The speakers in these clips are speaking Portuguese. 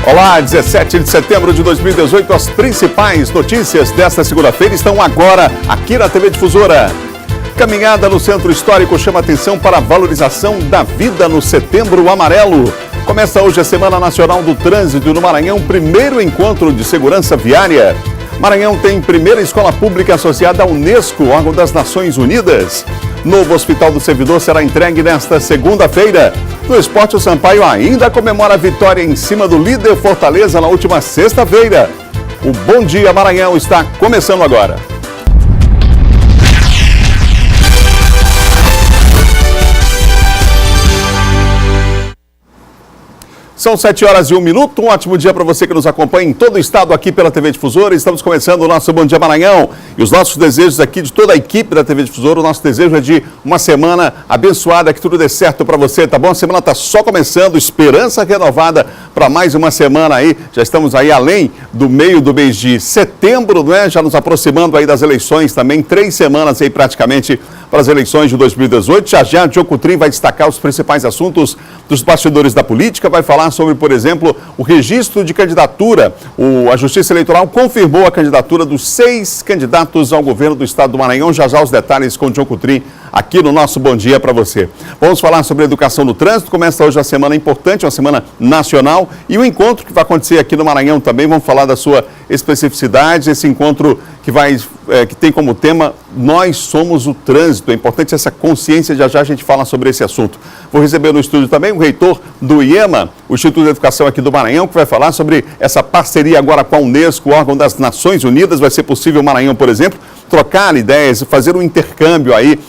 Olá, 17 de setembro de 2018, as principais notícias desta segunda-feira estão agora aqui na TV Difusora. Caminhada no Centro Histórico chama atenção para a valorização da vida no Setembro Amarelo. Começa hoje a Semana Nacional do Trânsito no Maranhão, primeiro encontro de segurança viária. Maranhão tem primeira escola pública associada à Unesco, órgão das Nações Unidas. Novo Hospital do Servidor será entregue nesta segunda-feira. No esporte, o Sampaio ainda comemora a vitória em cima do líder Fortaleza na última sexta-feira. O Bom Dia Maranhão está começando agora. São 7 horas e 1 minuto, um ótimo dia para você que nos acompanha em todo o estado aqui pela TV Difusora. Estamos começando o nosso Bom Dia Maranhão e os nossos desejos aqui de toda a equipe da TV Difusora, o nosso desejo é de uma semana abençoada, que tudo dê certo para você, tá bom? A semana está só começando, esperança renovada para mais uma semana aí. Já estamos aí além do meio do mês de setembro, né? Já nos aproximando aí das eleições também, 3 semanas aí praticamente para as eleições de 2018. Já o Diogo Coutrin vai destacar os principais assuntos dos bastidores da política, vai falar sobre, por exemplo, o registro de candidatura. A Justiça Eleitoral confirmou a candidatura dos 6 candidatos ao governo do estado do Maranhão. Já os detalhes com o Diogo Coutrin aqui no nosso Bom Dia para você. Vamos falar sobre a educação no trânsito. Começa hoje a semana importante, uma semana nacional, e o encontro que vai acontecer aqui no Maranhão também. Vamos falar da sua especificidade, esse encontro que tem como tema Nós Somos o Trânsito. É importante essa consciência, já a gente fala sobre esse assunto. Vou receber no estúdio também o reitor do IEMA, o Instituto de Educação aqui do Maranhão, que vai falar sobre essa parceria agora com a Unesco, o órgão das Nações Unidas. Vai ser possível o Maranhão, por exemplo, trocar ideias, fazer um intercâmbio aí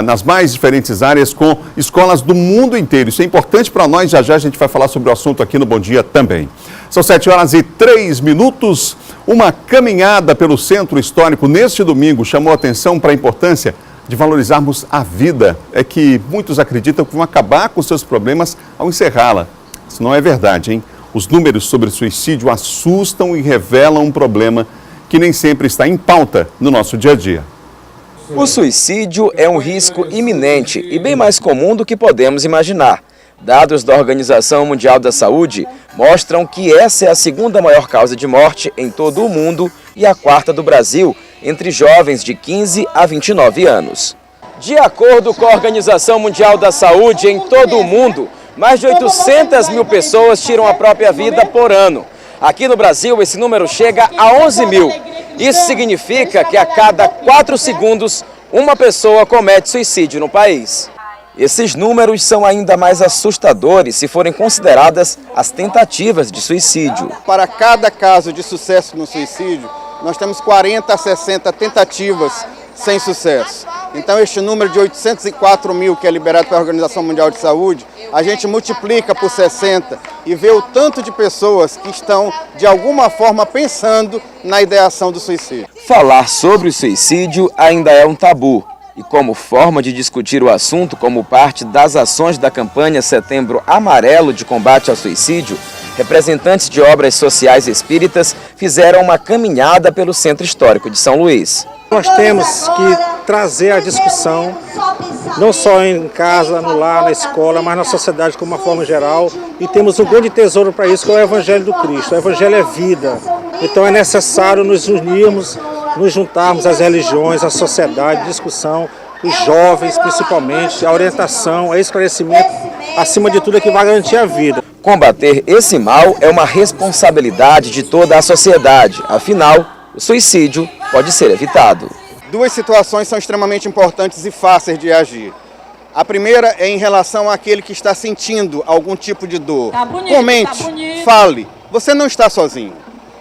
nas mais diferentes áreas com escolas do mundo inteiro. Isso é importante para nós, já a gente vai falar sobre o assunto aqui no Bom Dia também. São 7 horas e 3 minutos. Uma caminhada pelo Centro Histórico neste domingo chamou atenção para a importância de valorizarmos a vida. É que muitos acreditam que vão acabar com seus problemas ao encerrá-la. Isso não é verdade, hein? Os números sobre suicídio assustam e revelam um problema que nem sempre está em pauta no nosso dia a dia. O suicídio é um risco iminente e bem mais comum do que podemos imaginar. Dados da Organização Mundial da Saúde mostram que essa é a segunda maior causa de morte em todo o mundo e a quarta do Brasil, entre jovens de 15 a 29 anos. De acordo com a Organização Mundial da Saúde, em todo o mundo, mais de 800 mil pessoas tiram a própria vida por ano. Aqui no Brasil, esse número chega a 11 mil. Isso significa que a cada 4 segundos, uma pessoa comete suicídio no país. Esses números são ainda mais assustadores se forem consideradas as tentativas de suicídio. Para cada caso de sucesso no suicídio, nós temos 40 a 60 tentativas sem sucesso. Então, este número de 804 mil que é liberado pela Organização Mundial de Saúde, a gente multiplica por 60 e vê o tanto de pessoas que estão, de alguma forma, pensando na ideação do suicídio. Falar sobre o suicídio ainda é um tabu. E como forma de discutir o assunto, como parte das ações da campanha Setembro Amarelo de combate ao suicídio, representantes de obras sociais espíritas fizeram uma caminhada pelo Centro Histórico de São Luís. Nós temos que trazer a discussão, não só em casa, no lar, na escola, mas na sociedade como uma forma geral. E temos um grande tesouro para isso, que é o Evangelho do Cristo. O Evangelho é vida. Então é necessário nos unirmos, nos juntarmos às religiões, à sociedade, discussão, os jovens principalmente, a orientação, o esclarecimento, acima de tudo é que vai garantir a vida. Combater esse mal é uma responsabilidade de toda a sociedade, afinal, o suicídio pode ser evitado. 2 situações são extremamente importantes e fáceis de agir. A primeira é em relação àquele que está sentindo algum tipo de dor. Comente, fale, você não está sozinho.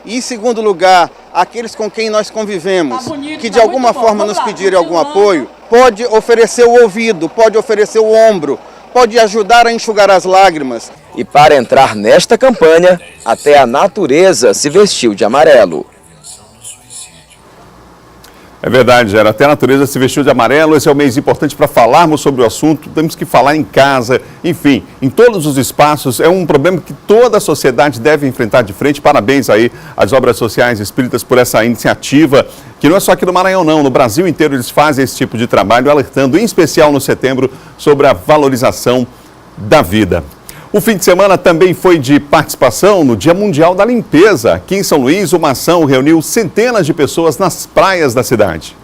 E, em segundo lugar, aqueles com quem nós convivemos, que de alguma forma nos pedirem algum apoio, pode oferecer o ouvido, pode oferecer o ombro, pode ajudar a enxugar as lágrimas. E para entrar nesta campanha, até a natureza se vestiu de amarelo. É verdade, Gera. Até a natureza se vestiu de amarelo. Esse é o mês importante para falarmos sobre o assunto. Temos que falar em casa, enfim, em todos os espaços. É um problema que toda a sociedade deve enfrentar de frente. Parabéns aí às obras sociais espíritas por essa iniciativa, que não é só aqui no Maranhão, não. No Brasil inteiro eles fazem esse tipo de trabalho, alertando, em especial no setembro, sobre a valorização da vida. O fim de semana também foi de participação no Dia Mundial da Limpeza. Aqui em São Luís, uma ação reuniu centenas de pessoas nas praias da cidade.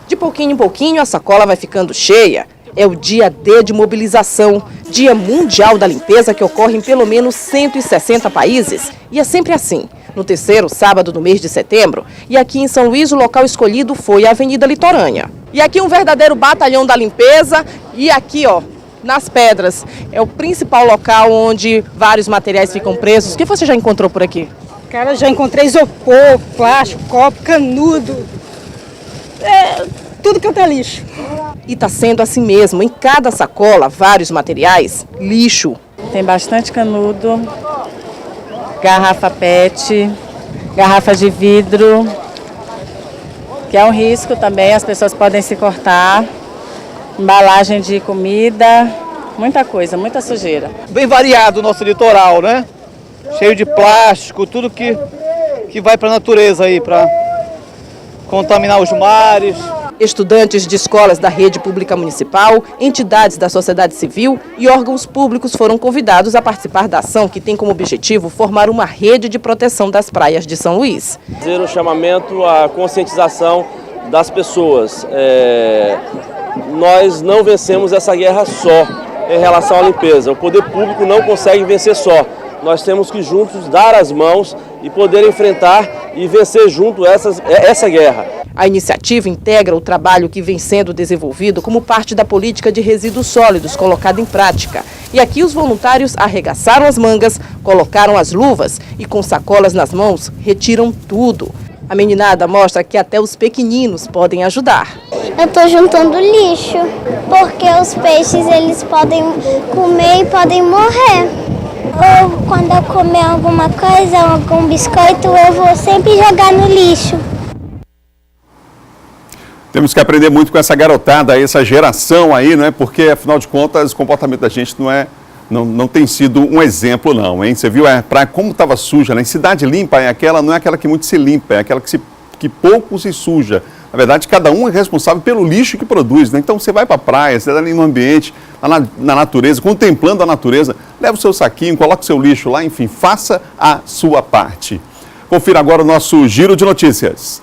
De pouquinho em pouquinho, a sacola vai ficando cheia. É o dia D de mobilização, Dia Mundial da Limpeza, que ocorre em pelo menos 160 países. E é sempre assim, no terceiro sábado do mês de setembro. E aqui em São Luís, o local escolhido foi a Avenida Litorânea. E aqui um verdadeiro batalhão da limpeza. E aqui, ó, nas pedras, é o principal local onde vários materiais ficam presos. O que você já encontrou por aqui? Cara, já encontrei isopor, plástico, copo, canudo, tudo que é lixo. E está sendo assim mesmo, em cada sacola, vários materiais, lixo. Tem bastante canudo, garrafa PET, garrafa de vidro, que é um risco também, as pessoas podem se cortar. Embalagem de comida, muita coisa, muita sujeira. Bem variado o nosso litoral, né? Cheio de plástico, tudo que vai para a natureza aí, para contaminar os mares. Estudantes de escolas da rede pública municipal, entidades da sociedade civil e órgãos públicos foram convidados a participar da ação que tem como objetivo formar uma rede de proteção das praias de São Luís. Fazer um chamamento à conscientização das pessoas. Nós não vencemos essa guerra só em relação à limpeza. O poder público não consegue vencer só. Nós temos que juntos dar as mãos e poder enfrentar e vencer junto essa guerra. A iniciativa integra o trabalho que vem sendo desenvolvido como parte da política de resíduos sólidos colocada em prática. E aqui os voluntários arregaçaram as mangas, colocaram as luvas e com sacolas nas mãos retiram tudo. A meninada mostra que até os pequeninos podem ajudar. Eu estou juntando lixo, porque os peixes eles podem comer e podem morrer. Ou quando eu comer alguma coisa, algum biscoito, eu vou sempre jogar no lixo. Temos que aprender muito com essa garotada, essa geração aí, não é? Porque, afinal de contas, o comportamento da gente não tem sido um exemplo, não, hein? Você viu a praia como estava suja, né? Em cidade limpa não é aquela que muito se limpa, é aquela que pouco se suja. Na verdade, cada um é responsável pelo lixo que produz, né? Então, você vai para a praia, você está ali no ambiente, na natureza, contemplando a natureza, leva o seu saquinho, coloca o seu lixo lá, enfim, faça a sua parte. Confira agora o nosso Giro de Notícias.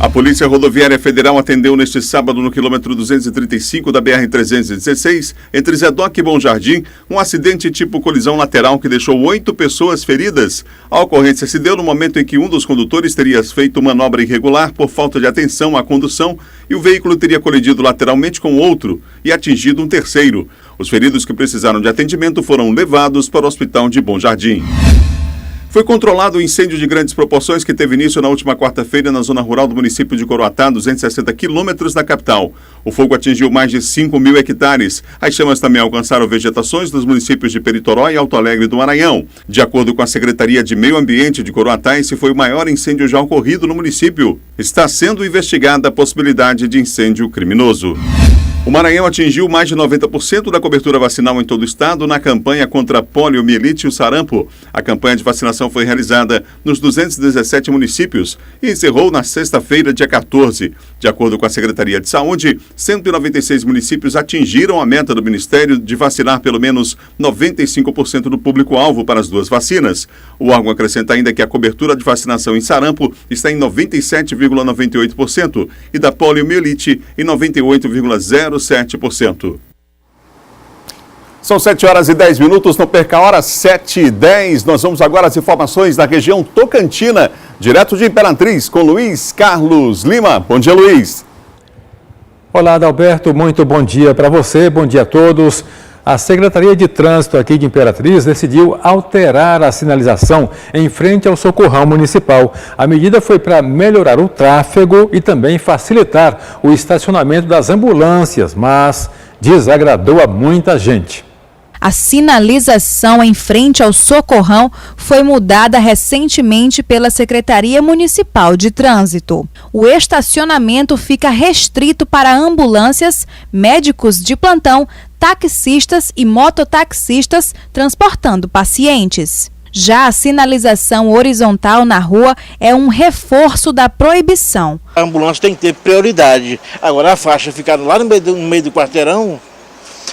A Polícia Rodoviária Federal atendeu neste sábado no quilômetro 235 da BR-316, entre Zedoc e Bom Jardim, um acidente tipo colisão lateral que deixou 8 pessoas feridas. A ocorrência se deu no momento em que um dos condutores teria feito manobra irregular por falta de atenção à condução e o veículo teria colidido lateralmente com outro e atingido um terceiro. Os feridos que precisaram de atendimento foram levados para o hospital de Bom Jardim. Foi controlado o incêndio de grandes proporções que teve início na última quarta-feira na zona rural do município de Coroatá, 260 quilômetros da capital. O fogo atingiu mais de 5.000 hectares. As chamas também alcançaram vegetações dos municípios de Peritoró e Alto Alegre do Maranhão. De acordo com a Secretaria de Meio Ambiente de Coroatá, esse foi o maior incêndio já ocorrido no município. Está sendo investigada a possibilidade de incêndio criminoso. O Maranhão atingiu mais de 90% da cobertura vacinal em todo o estado na campanha contra a poliomielite e o sarampo. A campanha de vacinação foi realizada nos 217 municípios e encerrou na sexta-feira, dia 14. De acordo com a Secretaria de Saúde, 196 municípios atingiram a meta do Ministério de vacinar pelo menos 95% do público-alvo para as duas vacinas. O órgão acrescenta ainda que a cobertura de vacinação em sarampo está em 97,98% e da poliomielite em 98,07%. São 7h10, não perca a hora, 7h10. Nós vamos agora às informações da região Tocantina, direto de Imperatriz, com Luiz Carlos Lima. Bom dia, Luiz. Olá, Adalberto, muito bom dia para você, bom dia a todos. A Secretaria de Trânsito aqui de Imperatriz decidiu alterar a sinalização em frente ao Socorrão Municipal. A medida foi para melhorar o tráfego e também facilitar o estacionamento das ambulâncias, mas desagradou a muita gente. A sinalização em frente ao Socorrão foi mudada recentemente pela Secretaria Municipal de Trânsito. O estacionamento fica restrito para ambulâncias, médicos de plantão, taxistas e mototaxistas transportando pacientes. Já a sinalização horizontal na rua é um reforço da proibição. A ambulância tem que ter prioridade. Agora a faixa ficar lá no meio do quarteirão,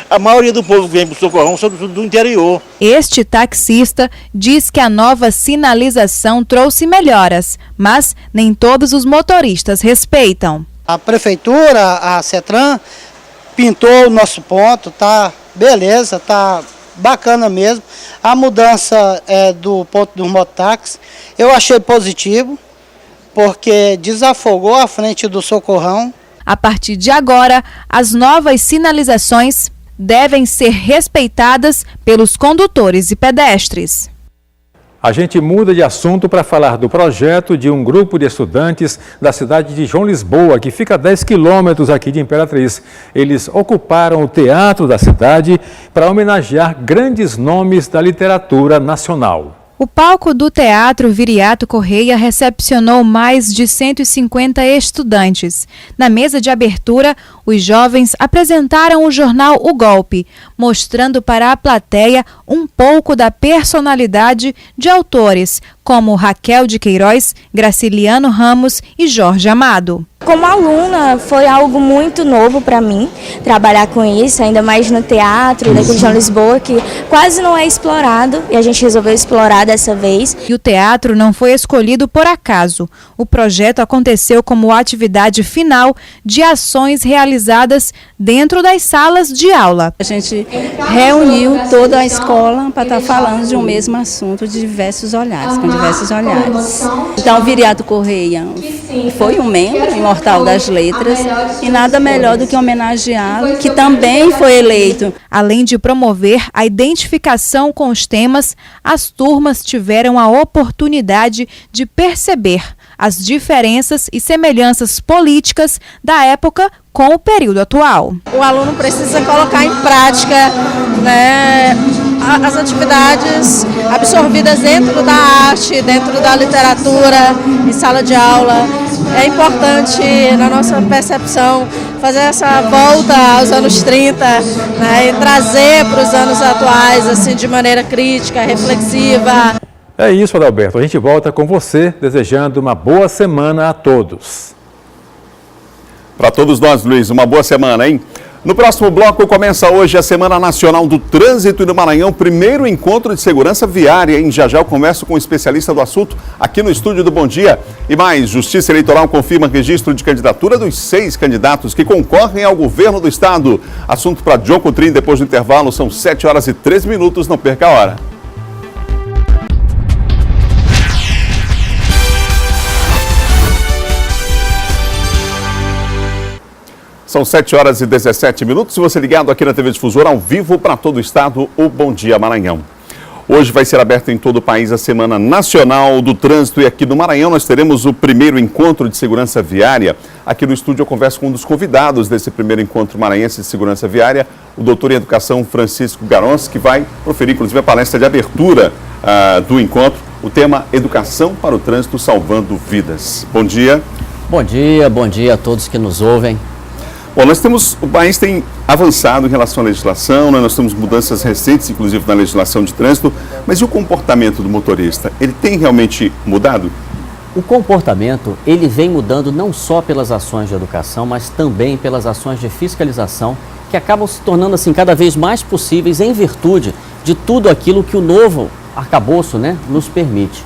A maioria do povo que vem para o Socorrão são do interior. Este taxista diz que a nova sinalização trouxe melhoras, mas nem todos os motoristas respeitam. A prefeitura, a CETRAN, pintou o nosso ponto, tá beleza, tá bacana mesmo. A mudança do ponto do mototáxi eu achei positivo, porque desafogou a frente do Socorrão. A partir de agora, as novas sinalizações devem ser respeitadas pelos condutores e pedestres. A gente muda de assunto para falar do projeto de um grupo de estudantes da cidade de João Lisboa, que fica a 10 quilômetros aqui de Imperatriz. Eles ocuparam o teatro da cidade para homenagear grandes nomes da literatura nacional. O palco do Teatro Viriato Correia recepcionou mais de 150 estudantes. Na mesa de abertura, os jovens apresentaram o jornal O Golpe, mostrando para a plateia um pouco da personalidade de autores como Raquel de Queiroz, Graciliano Ramos e Jorge Amado. Como aluna, foi algo muito novo para mim, trabalhar com isso, ainda mais no teatro daqui de João Lisboa, que quase não é explorado, e a gente resolveu explorar dessa vez. E o teatro não foi escolhido por acaso. O projeto aconteceu como atividade final de ações realizadas dentro das salas de aula. A gente reuniu toda a escola para estar falando de um mesmo assunto de diversos olhares, com diversos olhares. Então, o Viriato Correia foi um membro imortal das letras e nada melhor do que homenageá-lo, que também foi eleito. Além de promover a identificação com os temas, as turmas tiveram a oportunidade de perceber as diferenças e semelhanças políticas da época com o período atual. O aluno precisa colocar em prática, né, as atividades absorvidas dentro da arte, dentro da literatura, em sala de aula. É importante, na nossa percepção, fazer essa volta aos anos 30, né, e trazer para os anos atuais assim, de maneira crítica, reflexiva. É isso, Adalberto. A gente volta com você, desejando uma boa semana a todos. Para todos nós, Luiz, uma boa semana, hein? No próximo bloco começa hoje a Semana Nacional do Trânsito no Maranhão, primeiro encontro de segurança viária, hein? Já eu converso com um especialista do assunto aqui no estúdio do Bom Dia. E mais, Justiça Eleitoral confirma registro de candidatura dos 6 candidatos que concorrem ao governo do estado. Assunto para John Coutrin depois do intervalo, são 7h03, não perca a hora. São 7h17. Se você ligado aqui na TV Difusora, ao vivo para todo o estado, o Bom Dia Maranhão. Hoje vai ser aberto em todo o país a Semana Nacional do Trânsito e aqui no Maranhão nós teremos o primeiro encontro de segurança viária. Aqui no estúdio eu converso com um dos convidados desse primeiro encontro maranhense de segurança viária, o doutor em educação Francisco Garons, que vai proferir inclusive a palestra de abertura do encontro, o tema Educação para o Trânsito Salvando Vidas. Bom dia. Bom dia a todos que nos ouvem. Bom, o país tem avançado em relação à legislação, né? Nós temos mudanças recentes, inclusive na legislação de trânsito, mas e o comportamento do motorista? Ele tem realmente mudado? O comportamento, ele vem mudando não só pelas ações de educação, mas também pelas ações de fiscalização, que acabam se tornando assim cada vez mais possíveis em virtude de tudo aquilo que o novo arcabouço, né, nos permite.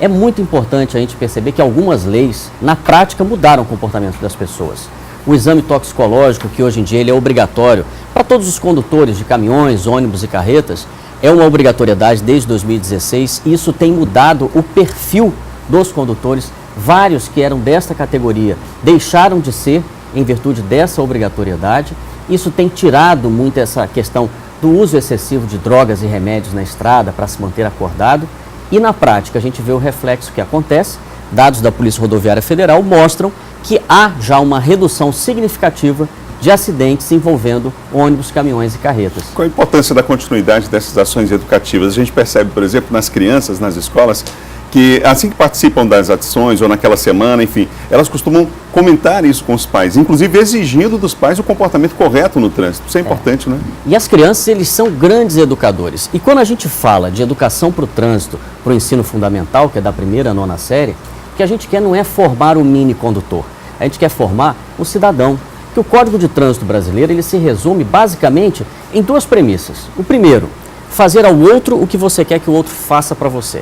É muito importante a gente perceber que algumas leis, na prática, mudaram o comportamento das pessoas. O exame toxicológico, que hoje em dia ele é obrigatório para todos os condutores de caminhões, ônibus e carretas, é uma obrigatoriedade desde 2016 e isso tem mudado o perfil dos condutores. Vários que eram desta categoria deixaram de ser em virtude dessa obrigatoriedade. Isso tem tirado muito essa questão do uso excessivo de drogas e remédios na estrada para se manter acordado. E na prática a gente vê o reflexo que acontece. Dados da Polícia Rodoviária Federal mostram que há já uma redução significativa de acidentes envolvendo ônibus, caminhões e carretas. Qual a importância da continuidade dessas ações educativas? A gente percebe, por exemplo, nas crianças, nas escolas, que assim que participam das ações ou naquela semana, enfim, elas costumam comentar isso com os pais, inclusive exigindo dos pais o comportamento correto no trânsito. Isso é importante, né? E as crianças, eles são grandes educadores. E quando a gente fala de educação para o trânsito, para o ensino fundamental, que é da 1ª à 9ª série, o que a gente quer não é formar o mini condutor. A gente quer formar o cidadão que o Código de Trânsito brasileiro ele se resume basicamente em duas premissas. O primeiro, fazer ao outro o que você quer que o outro faça para você.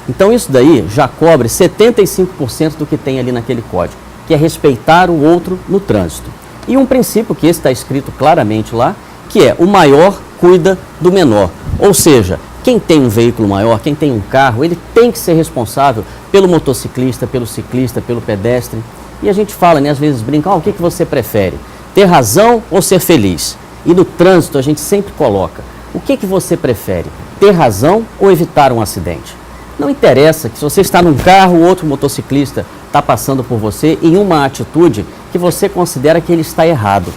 Então isso daí já cobre 75% do que tem ali naquele código, que é respeitar o outro no trânsito. E um princípio que esse está escrito claramente lá, que é o maior cuida do menor. Ou seja, quem tem um veículo maior, quem tem um carro, ele tem que ser responsável pelo motociclista, pelo ciclista, pelo pedestre. E a gente fala, né, às vezes brinca, o que você prefere? Ter razão ou ser feliz? E no trânsito a gente sempre coloca, o que você prefere? Ter razão ou evitar um acidente? Não interessa que se você está num carro, outro motociclista está passando por você em uma atitude que você considera que ele está errado.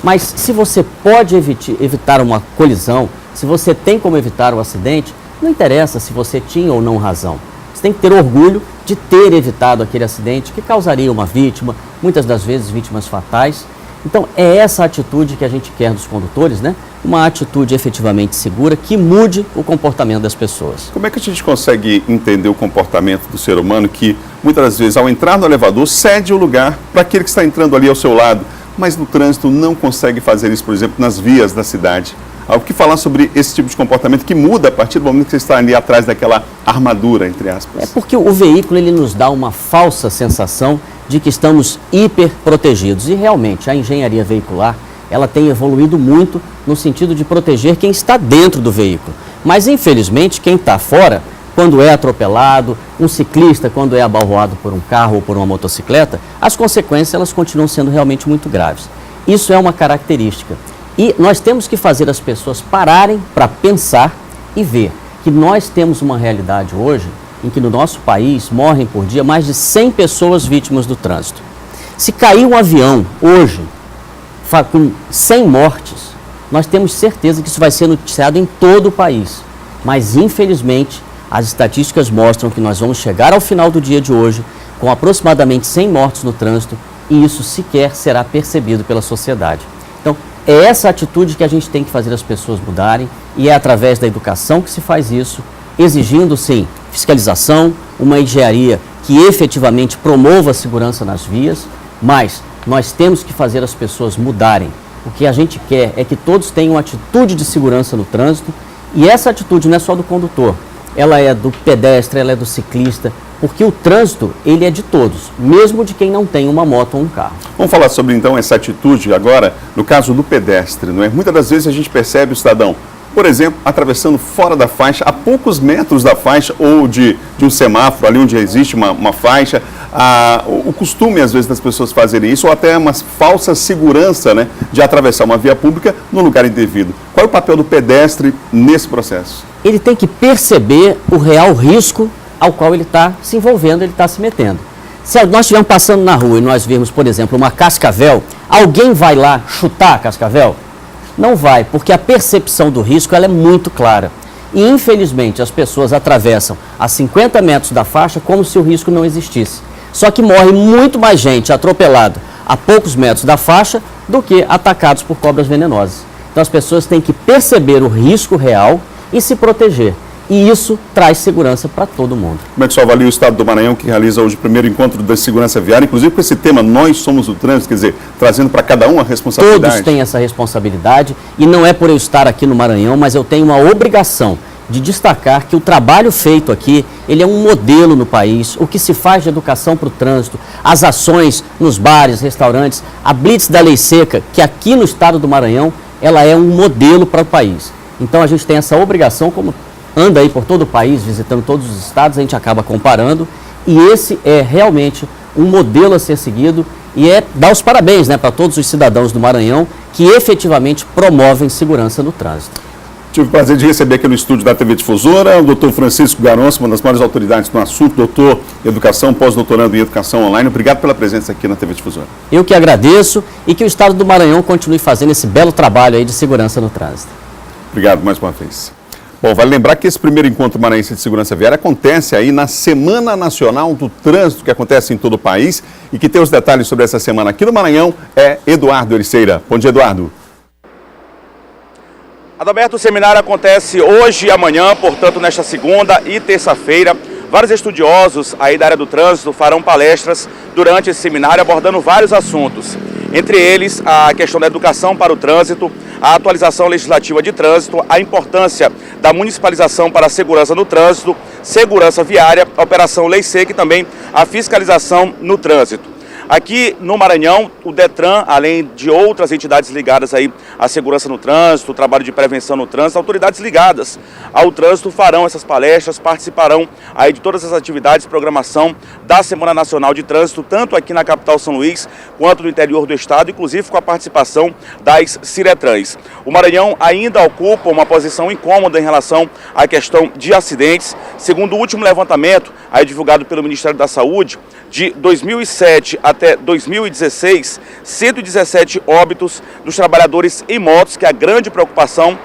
Mas se você pode evitar uma colisão, se você tem como evitar o acidente, não interessa se você tinha ou não razão. Você tem que ter orgulho de ter evitado aquele acidente que causaria uma vítima, muitas das vezes vítimas fatais. Então é essa atitude que a gente quer dos condutores, né? Uma atitude efetivamente segura que mude o comportamento das pessoas. Como é que a gente consegue entender o comportamento do ser humano que muitas das vezes ao entrar no elevador cede o lugar para aquele que está entrando ali ao seu lado, mas no trânsito não consegue fazer isso, por exemplo, nas vias da cidade? Há o que falar sobre esse tipo de comportamento que muda a partir do momento que você está ali atrás daquela armadura, entre aspas? É porque o veículo ele nos dá uma falsa sensação de que estamos hiper protegidos. E realmente a engenharia veicular ela tem evoluído muito no sentido de proteger quem está dentro do veículo. Mas infelizmente quem está fora, quando é atropelado, um ciclista quando é abalroado por um carro ou por uma motocicleta, as consequências elas continuam sendo realmente muito graves. Isso é uma característica. E nós temos que fazer as pessoas pararem para pensar e ver que nós temos uma realidade hoje em que no nosso país morrem por dia mais de 100 pessoas vítimas do trânsito. Se cair um avião hoje com 100 mortes, nós temos certeza que isso vai ser noticiado em todo o país. Mas infelizmente as estatísticas mostram que nós vamos chegar ao final do dia de hoje com aproximadamente 100 mortes no trânsito e isso sequer será percebido pela sociedade. Então, é essa atitude que a gente tem que fazer as pessoas mudarem e é através da educação que se faz isso, exigindo, sim, fiscalização, uma engenharia que efetivamente promova a segurança nas vias, mas nós temos que fazer as pessoas mudarem. O que a gente quer é que todos tenham atitude de segurança no trânsito e essa atitude não é só do condutor, ela é do pedestre, ela é do ciclista, porque o trânsito, ele é de todos, mesmo de quem não tem uma moto ou um carro. Vamos falar sobre, então, essa atitude agora, no caso do pedestre, não é? Muitas das vezes a gente percebe o cidadão, por exemplo, atravessando fora da faixa, a poucos metros da faixa ou de um semáforo, ali onde existe uma faixa. O costume, às vezes, das pessoas fazerem isso, ou até uma falsa segurança, né, de atravessar uma via pública no lugar indevido. Qual é o papel do pedestre nesse processo? Ele tem que perceber o real risco ao qual ele está se envolvendo, ele está se metendo. Se nós estivermos passando na rua e nós virmos, por exemplo, uma cascavel, alguém vai lá chutar a cascavel? Não vai, porque a percepção do risco ela é muito clara. E, infelizmente, as pessoas atravessam a 50 metros da faixa como se o risco não existisse. Só que morre muito mais gente atropelada a poucos metros da faixa do que atacados por cobras venenosas. Então, as pessoas têm que perceber o risco real e se proteger. E isso traz segurança para todo mundo. Como é que o senhor avalia o Estado do Maranhão, que realiza hoje o primeiro encontro da segurança viária, inclusive com esse tema, nós somos o trânsito, quer dizer, trazendo para cada um a responsabilidade? Todos têm essa responsabilidade e não é por eu estar aqui no Maranhão, mas eu tenho uma obrigação de destacar que o trabalho feito aqui, ele é um modelo no país, o que se faz de educação para o trânsito, as ações nos bares, restaurantes, a Blitz da Lei Seca, que aqui no estado do Maranhão, ela é um modelo para o país. Então a gente tem essa obrigação, como anda aí por todo o país, visitando todos os estados, a gente acaba comparando, e esse é realmente um modelo a ser seguido e é dar os parabéns, né, para todos os cidadãos do Maranhão que efetivamente promovem segurança no trânsito. Tive o prazer de receber aqui no estúdio da TV Difusora o doutor Francisco Garonço, uma das maiores autoridades no assunto, doutor em Educação, pós-doutorando em Educação Online. Obrigado pela presença aqui na TV Difusora. Eu que agradeço e que o Estado do Maranhão continue fazendo esse belo trabalho aí de segurança no trânsito. Obrigado mais uma vez. Bom, vale lembrar que esse primeiro encontro maranhense de segurança viária acontece aí na Semana Nacional do Trânsito, que acontece em todo o país e que tem os detalhes sobre essa semana aqui no Maranhão é Eduardo Ericeira. Bom dia, Eduardo. Adalberto, o seminário acontece hoje e amanhã, portanto, nesta segunda e terça-feira. Vários estudiosos aí da área do trânsito farão palestras durante esse seminário abordando vários assuntos. Entre eles, a questão da educação para o trânsito, a atualização legislativa de trânsito, a importância da municipalização para a segurança no trânsito, segurança viária, a Operação Lei Seca e também a fiscalização no trânsito. Aqui no Maranhão, o Detran, além de outras entidades ligadas aí à segurança no trânsito, o trabalho de prevenção no trânsito, autoridades ligadas ao trânsito farão essas palestras, participarão aí de todas as atividades, programação da Semana Nacional de Trânsito, tanto aqui na capital São Luís, quanto no interior do estado, inclusive com a participação das Ciretrans. O Maranhão ainda ocupa uma posição incômoda em relação à questão de acidentes. Segundo o último levantamento, aí divulgado pelo Ministério da Saúde, de 2007 até 2016, 117 óbitos dos trabalhadores em motos, que é a grande preocupação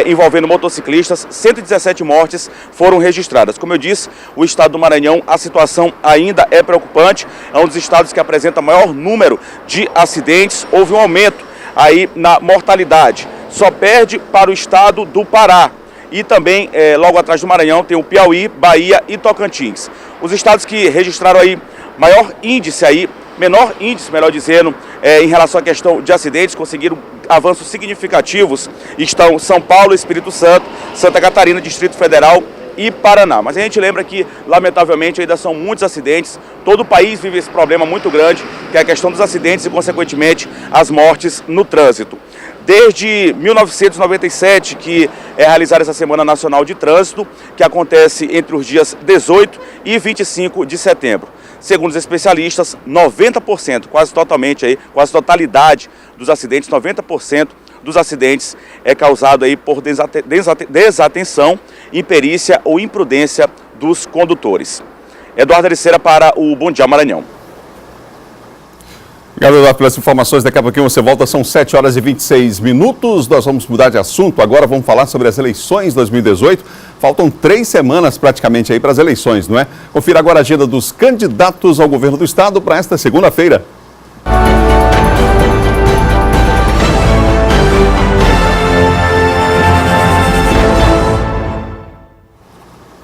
envolvendo motociclistas, 117 mortes foram registradas. Como eu disse, o estado do Maranhão, a situação ainda é preocupante, é um dos estados que apresenta maior número de acidentes, houve um aumento aí na mortalidade, só perde para o estado do Pará. E também, logo atrás do Maranhão, tem o Piauí, Bahia e Tocantins. Os estados que registraram aí menor índice, melhor dizendo, em relação à questão de acidentes, conseguiram avanços significativos, estão São Paulo, Espírito Santo, Santa Catarina, Distrito Federal e Paraná. Mas a gente lembra que, lamentavelmente, ainda são muitos acidentes, todo o país vive esse problema muito grande, que é a questão dos acidentes e, consequentemente, as mortes no trânsito. Desde 1997, que é realizada essa Semana Nacional de Trânsito, que acontece entre os dias 18 e 25 de setembro. Segundo os especialistas, 90%, quase totalidade dos acidentes, 90% dos acidentes é causado aí por desatenção, imperícia ou imprudência dos condutores. Eduardo Ericeira para o Bom Dia Maranhão. Obrigado, Eduardo, pelas informações. Daqui a pouquinho você volta, são 7 horas e 26 minutos. Nós vamos mudar de assunto. Agora vamos falar sobre as eleições 2018. Faltam 3 semanas praticamente aí para as eleições, não é? Confira agora a agenda dos candidatos ao governo do estado para esta segunda-feira.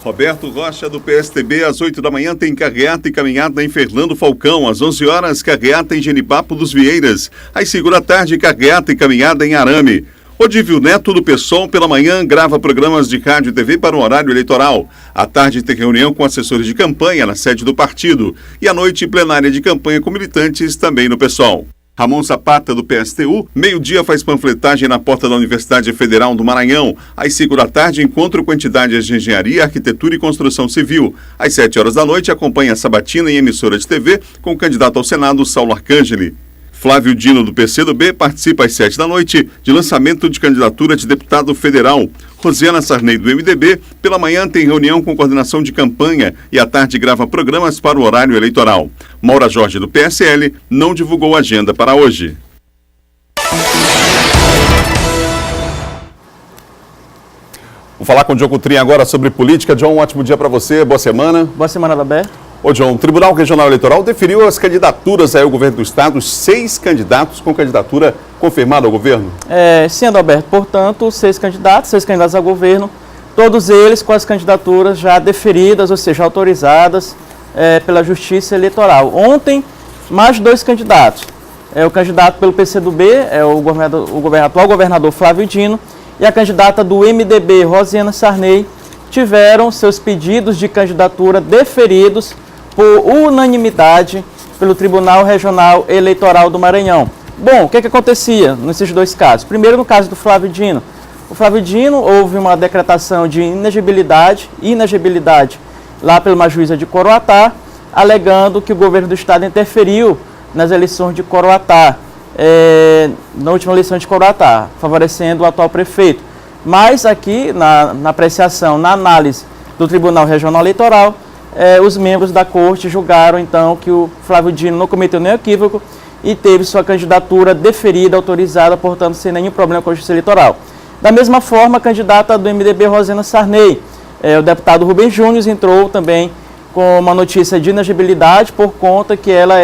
Roberto Rocha, do PSTB, às 8 da manhã tem carreata e caminhada em Fernando Falcão. Às 11 horas, carreata em Genipapo dos Vieiras. Às 5 da tarde, carreata e caminhada em Arame. Odívio Neto, do PSOL, pela manhã, grava programas de rádio e TV para o horário eleitoral. À tarde, tem reunião com assessores de campanha na sede do partido. E à noite, plenária de campanha com militantes também no PSOL. Ramon Zapata, do PSTU, meio-dia faz panfletagem na porta da Universidade Federal do Maranhão. Às 5 da tarde, encontro com entidades de engenharia, arquitetura e construção civil. Às 7 horas da noite, acompanha a sabatina em emissora de TV com o candidato ao Senado, Saulo Arcangeli. Flávio Dino, do PCdoB, participa às 7 da noite de lançamento de candidatura de deputado federal. Rosiana Sarney, do MDB, pela manhã tem reunião com coordenação de campanha e à tarde grava programas para o horário eleitoral. Maura Jorge, do PSL, não divulgou agenda para hoje. Vou falar com o John Coutrin agora sobre política. John, um ótimo dia para você, boa semana. Boa semana, Adalberto. Ô John, o Tribunal Regional Eleitoral definiu as candidaturas aí ao governo do estado, 6 candidatos com candidatura confirmada ao governo. Sim, Adalberto, portanto, 6 candidatos ao governo, todos eles com as candidaturas já deferidas, ou seja, autorizadas pela Justiça Eleitoral. Ontem, mais 2 candidatos. O candidato pelo PCdoB, o atual governador Flávio Dino, e a candidata do MDB, Rosiana Sarney, tiveram seus pedidos de candidatura deferidos por unanimidade pelo Tribunal Regional Eleitoral do Maranhão. Bom, o que acontecia nesses 2 casos? Primeiro, no caso do Flávio Dino. O Flávio Dino, houve uma decretação de inegibilidade lá pela uma juíza de Coroatá, alegando que o governo do estado interferiu nas eleições de Coroatá, na última eleição de Coroatá, favorecendo o atual prefeito. Mas aqui, na apreciação, na análise do Tribunal Regional Eleitoral, os membros da corte julgaram, então, que o Flávio Dino não cometeu nenhum equívoco e teve sua candidatura deferida, autorizada, portanto, sem nenhum problema com a Justiça Eleitoral. Da mesma forma, a candidata do MDB, Rosiana Sarney, o deputado Rubens Júnior, entrou também com uma notícia de inegibilidade por conta que ela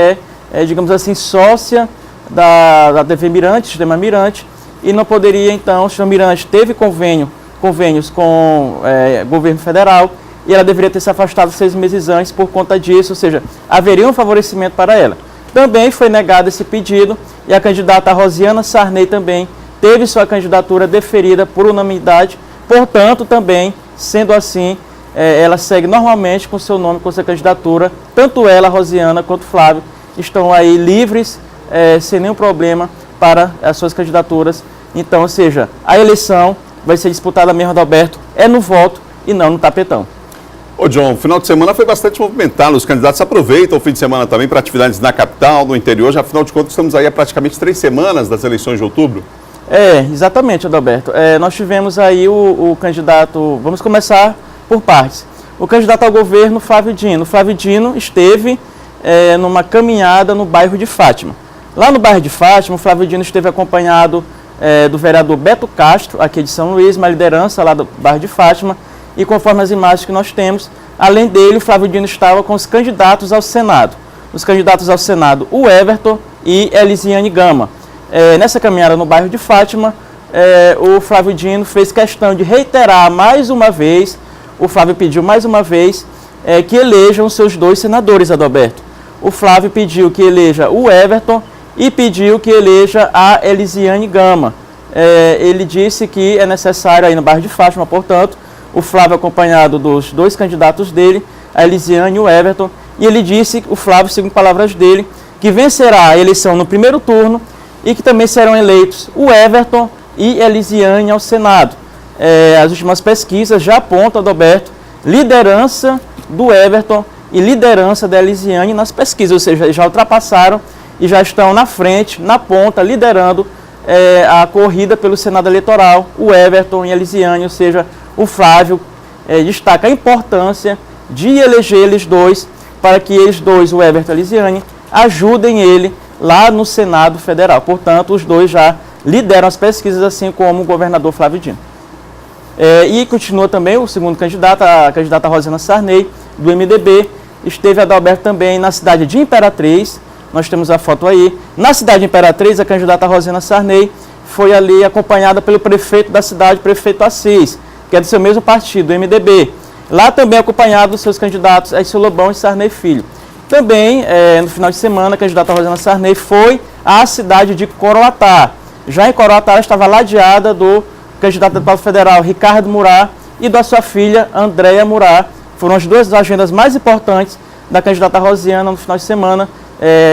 digamos assim, sócia da TV Mirante, Sistema Mirante, e não poderia, então, o Sistema Mirante teve convênios com o governo federal, e ela deveria ter se afastado 6 meses antes por conta disso, ou seja, haveria um favorecimento para ela. Também foi negado esse pedido e a candidata Rosiana Sarney também teve sua candidatura deferida por unanimidade. Portanto, também, sendo assim, ela segue normalmente com seu nome, com sua candidatura. Tanto ela, Rosiana, quanto Flávio estão aí livres, sem nenhum problema para as suas candidaturas. Então, ou seja, a eleição vai ser disputada mesmo, Adalberto, no voto e não no tapetão. Ô John, o final de semana foi bastante movimentado, os candidatos aproveitam o fim de semana também para atividades na capital, no interior, já afinal de contas estamos aí há praticamente 3 semanas das eleições de outubro. Exatamente, Adalberto. Nós tivemos aí o candidato, vamos começar por partes. O candidato ao governo, Flávio Dino. O Flávio Dino esteve numa caminhada no bairro de Fátima. Lá no bairro de Fátima, o Flávio Dino esteve acompanhado do vereador Beto Castro, aqui de São Luís, uma liderança lá do bairro de Fátima, e conforme as imagens que nós temos, além dele, o Flávio Dino estava com os candidatos ao Senado. Os candidatos ao Senado, o Everton e Elisiane Gama. Nessa caminhada no bairro de Fátima, o Flávio Dino fez questão de reiterar mais uma vez, o Flávio pediu mais uma vez que elejam seus 2 senadores, Adalberto. O Flávio pediu que eleja o Everton e pediu que eleja a Elisiane Gama. Ele disse que é necessário aí no bairro de Fátima, portanto, o Flávio acompanhado dos 2 candidatos dele, a Elisiane e o Everton, e ele disse, o Flávio, segundo palavras dele, que vencerá a eleição no primeiro turno e que também serão eleitos o Everton e Elisiane ao Senado. As últimas pesquisas já apontam, Adalberto, liderança do Everton e liderança da Elisiane nas pesquisas, ou seja, já ultrapassaram e já estão na frente, na ponta, liderando a corrida pelo Senado Eleitoral, o Everton e a Elisiane, ou seja, o Flávio destaca a importância de eleger eles 2 para que eles 2, o Everton e a Elisiane, ajudem ele lá no Senado Federal. Portanto, os 2 já lideram as pesquisas, assim como o governador Flávio Dino. E continua também o segundo candidato, a candidata Rosiana Sarney, do MDB, esteve, Adalberto, também na cidade de Imperatriz. Nós temos a foto aí. Na cidade de Imperatriz, a candidata Rosiana Sarney foi ali acompanhada pelo prefeito da cidade, prefeito Assis, que é do seu mesmo partido, do MDB. Lá também acompanhado dos seus candidatos, Aécio Lobão e Sarney Filho. Também, no final de semana, a candidata Rosiana Sarney foi à cidade de Coroatá. Já em Coroatá, ela estava ladeada do candidato a deputado federal, Ricardo Murá, e da sua filha, Andréia Murá. Foram as 2 agendas mais importantes da candidata Rosiana no final de semana,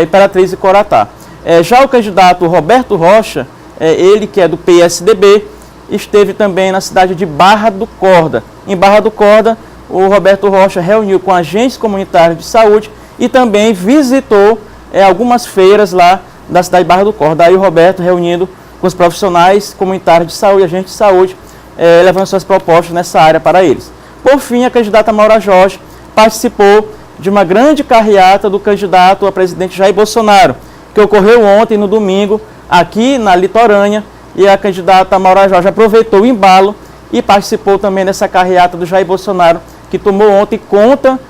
Imperatriz e Coroatá. Já o candidato Roberto Rocha, ele que é do PSDB, esteve também na cidade de Barra do Corda. Em Barra do Corda, o Roberto Rocha reuniu com agentes comunitários de saúde e também visitou algumas feiras lá da cidade de Barra do Corda. Aí o Roberto reunindo com os profissionais comunitários de saúde, agentes de saúde, levando suas propostas nessa área para eles. Por fim, a candidata Maura Jorge participou de uma grande carreata do candidato a presidente Jair Bolsonaro, que ocorreu ontem, no domingo, aqui na Litorânea, e a candidata Maura Jorge aproveitou o embalo e participou também dessa carreata do Jair Bolsonaro, que tomou ontem conta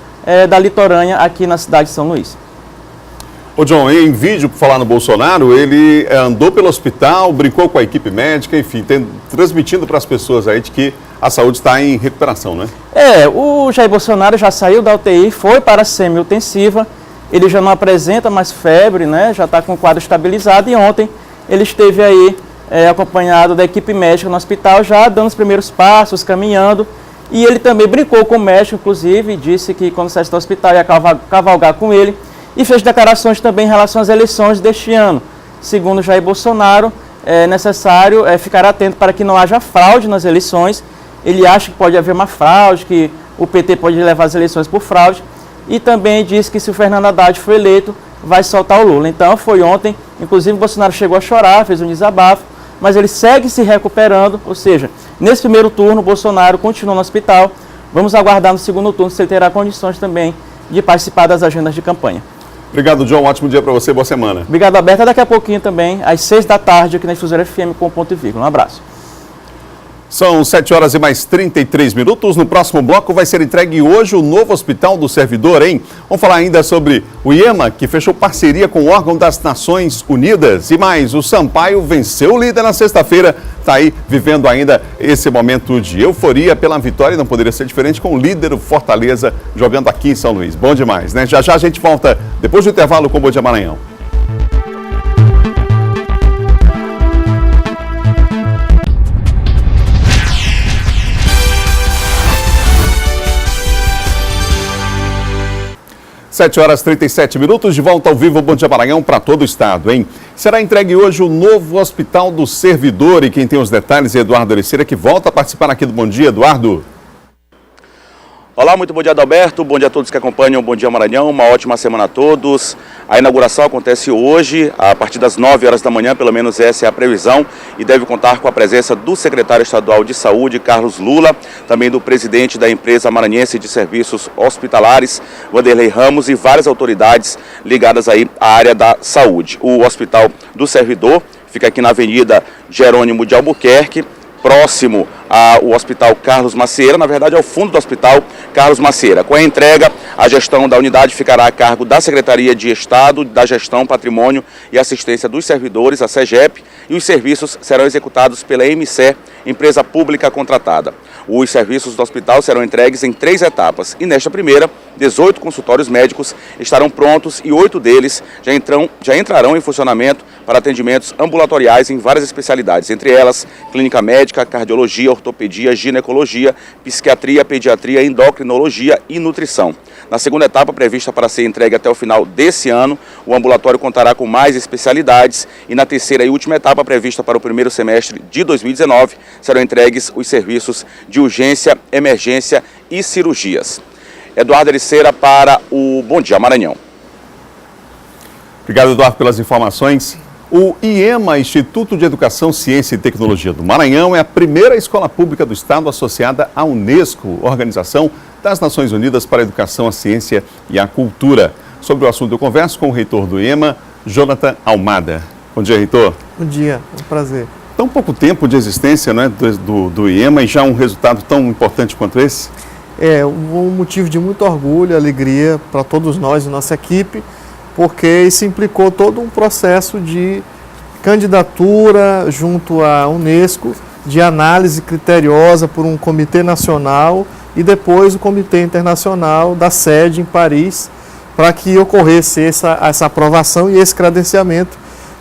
da Litorânea aqui na cidade de São Luís. Ô John, em vídeo, por falar no Bolsonaro, ele andou pelo hospital, brincou com a equipe médica, enfim, transmitindo para as pessoas aí de que a saúde está em recuperação, né? O Jair Bolsonaro já saiu da UTI, foi para a semi-intensiva, ele já não apresenta mais febre, né? Já está com o quadro estabilizado e ontem ele esteve aí acompanhado da equipe médica no hospital, já dando os primeiros passos, caminhando, e ele também brincou com o médico, inclusive, disse que quando saísse do hospital ia cavalgar com ele, e fez declarações também em relação às eleições deste ano. Segundo Jair Bolsonaro, é necessário ficar atento para que não haja fraude nas eleições. Ele acha que pode haver uma fraude, que o PT pode levar as eleições por fraude, e também disse que se o Fernando Haddad for eleito, vai soltar o Lula. Então foi ontem, inclusive o Bolsonaro chegou a chorar, fez um desabafo, mas ele segue se recuperando, ou seja, nesse primeiro turno o Bolsonaro continua no hospital. Vamos aguardar no segundo turno se ele terá condições também de participar das agendas de campanha. Obrigado, John. Um ótimo dia para você. Boa semana. Obrigado, Alberto. Daqui a pouquinho também, às 6 da tarde, aqui na Difusora FM com ponto e vírgula. Um abraço. São 7 horas e mais 33 minutos. No próximo bloco vai ser entregue hoje o novo Hospital do Servidor, hein? Vamos falar ainda sobre o IEMA, que fechou parceria com o órgão das Nações Unidas. E mais, o Sampaio venceu o líder na sexta-feira. Está aí vivendo ainda esse momento de euforia pela vitória. Não poderia ser diferente com o líder, o Fortaleza, jogando aqui em São Luís. Bom demais, né? Já já a gente volta depois do intervalo com o Bom Dia Maranhão. 7h37, de volta ao vivo, Bom Dia Maranhão para todo o estado, hein? Será entregue hoje o novo Hospital do Servidor e quem tem os detalhes é Eduardo Ericeira, que volta a participar aqui do Bom Dia. Eduardo. Olá, muito bom dia, Adalberto. Bom dia a todos que acompanham o Bom Dia Maranhão. Uma ótima semana a todos. A inauguração acontece hoje, a partir das 9 horas da manhã, pelo menos essa é a previsão, e deve contar com a presença do secretário estadual de Saúde, Carlos Lula, também do presidente da empresa maranhense de serviços hospitalares, Wanderley Ramos, e várias autoridades ligadas aí à área da saúde. O Hospital do Servidor fica aqui na Avenida Jerônimo de Albuquerque, próximo ao Hospital Carlos Macieira, na verdade ao fundo do Hospital Carlos Macieira. Com a entrega, a gestão da unidade ficará a cargo da Secretaria de Estado da Gestão, Patrimônio e Assistência dos Servidores, a SEGEP, e os serviços serão executados pela MCE, empresa pública contratada. Os serviços do hospital serão entregues em 3 etapas e nesta primeira, 18 consultórios médicos estarão prontos e 8 deles já entrarão em funcionamento para atendimentos ambulatoriais em várias especialidades, entre elas clínica médica, cardiologia, ortopedia, ginecologia, psiquiatria, pediatria, endocrinologia e nutrição. Na segunda etapa, prevista para ser entregue até o final desse ano, o ambulatório contará com mais especialidades e na terceira e última etapa, prevista para o primeiro semestre de 2019, serão entregues os serviços de urgência, emergência e cirurgias. Eduardo Ericeira para o Bom Dia Maranhão. Obrigado, Eduardo, pelas informações. O IEMA, Instituto de Educação, Ciência e Tecnologia do Maranhão, é a primeira escola pública do estado associada à Unesco, Organização das Nações Unidas para a Educação, a Ciência e a Cultura. Sobre o assunto eu converso com o reitor do IEMA, Jonathan Almada. Bom dia, reitor. Bom dia, é um prazer. Tão pouco tempo de existência, né, do IEMA e já um resultado tão importante quanto esse? É um motivo de muito orgulho e alegria para todos nós e nossa equipe, porque isso implicou todo um processo de candidatura junto à Unesco, de análise criteriosa por um comitê nacional e depois o comitê internacional da sede em Paris, para que ocorresse essa aprovação e esse credenciamento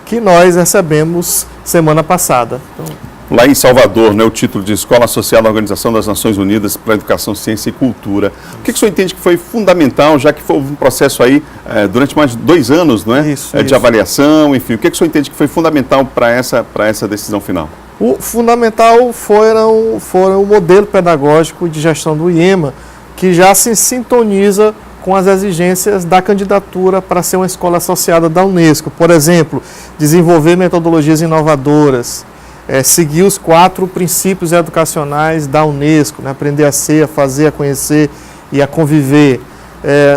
que nós recebemos semana passada. Então, lá em Salvador, né, o título de Escola Associada à Organização das Nações Unidas para a Educação, Ciência e Cultura. O que o senhor entende que foi fundamental, já que foi um processo aí durante mais de 2 anos, não é? Isso. De avaliação, enfim. O que o senhor entende que foi fundamental para essa decisão final? O fundamental foram o modelo pedagógico de gestão do IEMA, que já se sintoniza com as exigências da candidatura para ser uma escola associada da Unesco. Por exemplo, desenvolver metodologias inovadoras, seguir os 4 princípios educacionais da Unesco, né? Aprender a ser, a fazer, a conhecer e a conviver.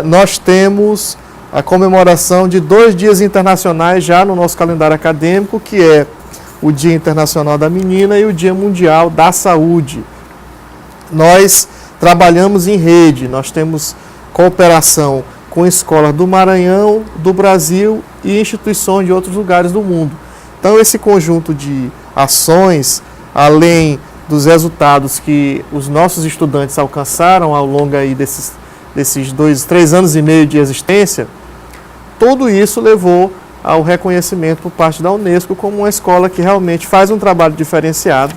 Nós temos a comemoração de 2 dias internacionais já no nosso calendário acadêmico, que é o Dia Internacional da Menina e o Dia Mundial da Saúde. Nós trabalhamos em rede, nós temos cooperação com escolas do Maranhão, do Brasil e instituições de outros lugares do mundo. Então, esse conjunto de ações, além dos resultados que os nossos estudantes alcançaram ao longo aí desses 3 anos e meio de existência, tudo isso levou ao reconhecimento por parte da Unesco como uma escola que realmente faz um trabalho diferenciado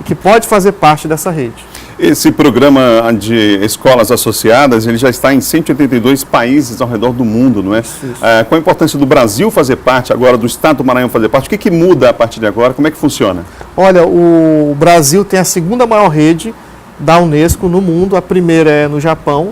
e que pode fazer parte dessa rede. Esse programa de escolas associadas, ele já está em 182 países ao redor do mundo, não é? Isso. Qual a importância do Brasil fazer parte agora, do estado do Maranhão fazer parte? O que muda a partir de agora? Como é que funciona? Olha, o Brasil tem a 2ª maior rede da Unesco no mundo, a primeira é no Japão,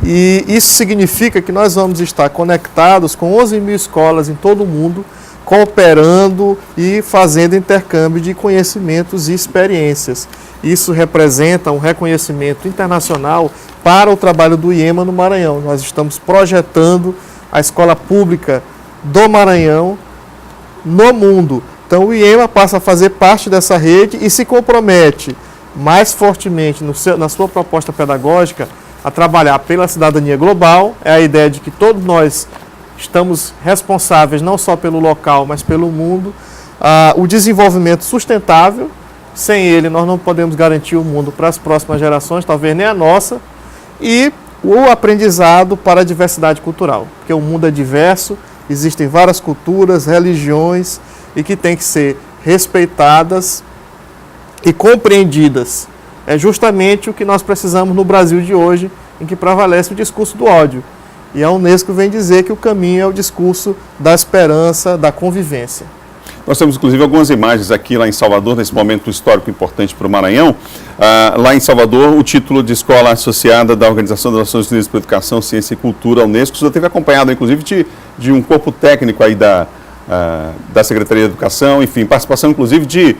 e isso significa que nós vamos estar conectados com 11 mil escolas em todo o mundo, cooperando e fazendo intercâmbio de conhecimentos e experiências. Isso representa um reconhecimento internacional para o trabalho do IEMA no Maranhão. Nós estamos projetando a escola pública do Maranhão no mundo. Então o IEMA passa a fazer parte dessa rede e se compromete mais fortemente na sua proposta pedagógica a trabalhar pela cidadania global. É a ideia de que todos nós estamos responsáveis não só pelo local, mas pelo mundo. O desenvolvimento sustentável, sem ele nós não podemos garantir o mundo para as próximas gerações, talvez nem a nossa, e o aprendizado para a diversidade cultural, porque o mundo é diverso, existem várias culturas, religiões, e que têm que ser respeitadas e compreendidas. É justamente o que nós precisamos no Brasil de hoje, em que prevalece o discurso do ódio. E a Unesco vem dizer que o caminho é o discurso da esperança, da convivência. Nós temos, inclusive, algumas imagens aqui lá em Salvador, nesse momento histórico importante para o Maranhão. Lá em Salvador, o título de escola associada da Organização das Nações Unidas para a Educação, Ciência e Cultura, a Unesco, já teve acompanhado, inclusive, de um corpo técnico aí da Secretaria de Educação, enfim, participação, inclusive, de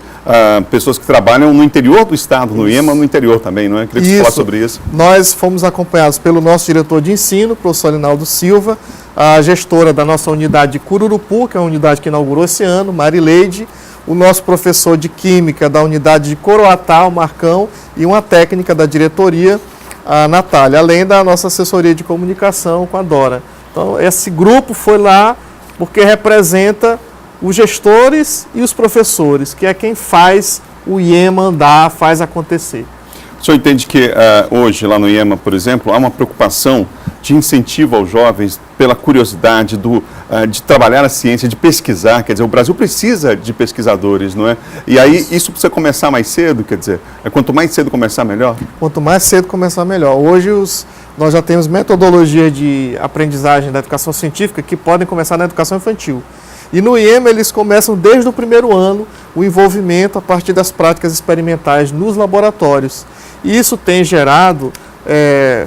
pessoas que trabalham no interior do estado, no IEMA, no interior também, não é? Queria que você falasse sobre isso. Nós fomos acompanhados pelo nosso diretor de ensino, professor Linaldo Silva, a gestora da nossa unidade de Cururupu, que é a unidade que inaugurou esse ano, Marileide, o nosso professor de Química da unidade de Coroatá, o Marcão, e uma técnica da diretoria, a Natália, além da nossa assessoria de comunicação com a Dora. Então, esse grupo foi lá porque representa os gestores e os professores, que é quem faz o IEMA andar, faz acontecer. O senhor entende que hoje, lá no IEMA, por exemplo, há uma preocupação de incentivo aos jovens pela curiosidade de trabalhar a ciência, de pesquisar? Quer dizer, o Brasil precisa de pesquisadores, não é? E aí isso precisa começar mais cedo, quer dizer, quanto mais cedo começar, melhor? Quanto mais cedo começar, melhor. Hoje nós já temos metodologia de aprendizagem da educação científica que podem começar na educação infantil. E no IEMA eles começam desde o primeiro ano o envolvimento a partir das práticas experimentais nos laboratórios. E isso tem gerado